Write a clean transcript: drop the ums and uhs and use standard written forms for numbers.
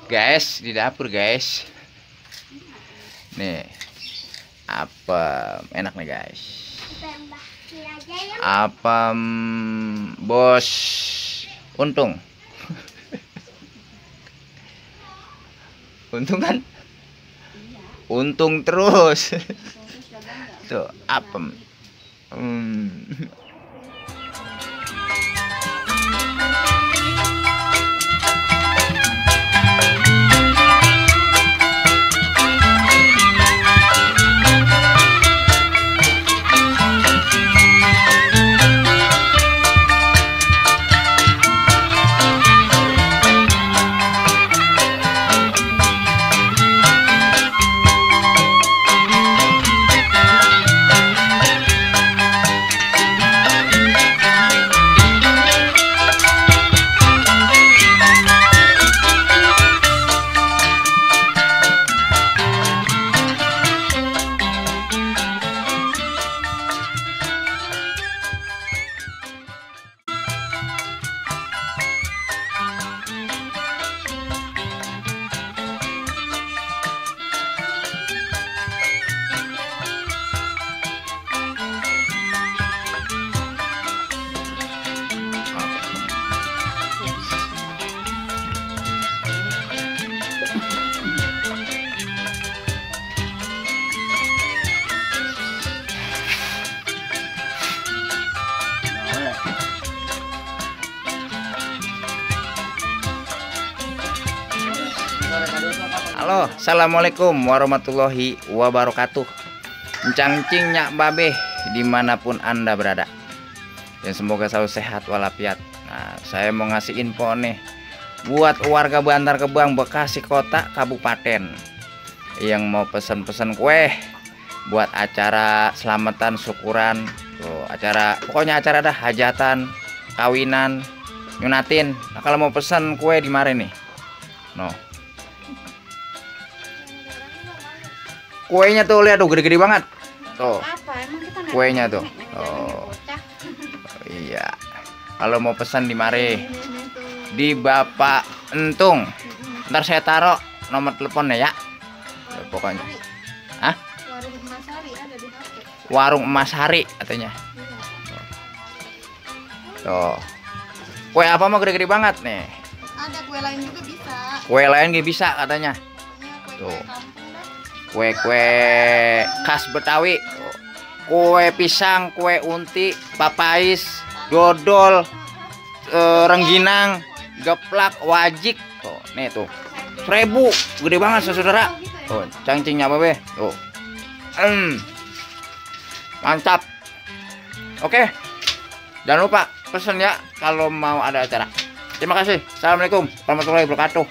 Guys, di dapur guys. Nih, apa enak nih guys? Apa bos untung? Untung kan? Untung terus. Tuh, apem. Halo, assalamualaikum warahmatullahi wabarakatuh. Encang-cing nyak babe dimanapun anda berada, dan semoga selalu sehat walafiat. Nah, saya mau ngasih info nih buat warga Bantar Gebang, Bekasi Kota, Kabupaten yang mau pesan-pesan kue buat acara selamatan syukuran. Tuh, pokoknya acara dah, hajatan, kawinan, nyunatin. Nah, kalau mau pesan kue di mari nih. No. Kuenya tuh lihat tuh gede-gede banget. Tuh. Kuenya tuh. Oh. Iya. Kalau mau pesan di mari. Di Bapak Entung. Ntar saya taruh nomor teleponnya ya. Pokoknya. Hah? Warung Emas Hari katanya. Tuh. Kue apa mau gede-gede banget nih? Ada kue lain juga bisa. Kue lain juga bisa katanya. Tuh. Kue-kue khas Betawi, kue pisang, kue unti, papais, dodol, rengginang, geplak, wajik. Tuh, nih tuh, 1000, gede banget saudara. Tuh, cangcingnya apa be? Tuh, mantap. Oke, jangan lupa pesen ya kalau mau ada acara. Terima kasih. Assalamualaikum warahmatullahi wabarakatuh.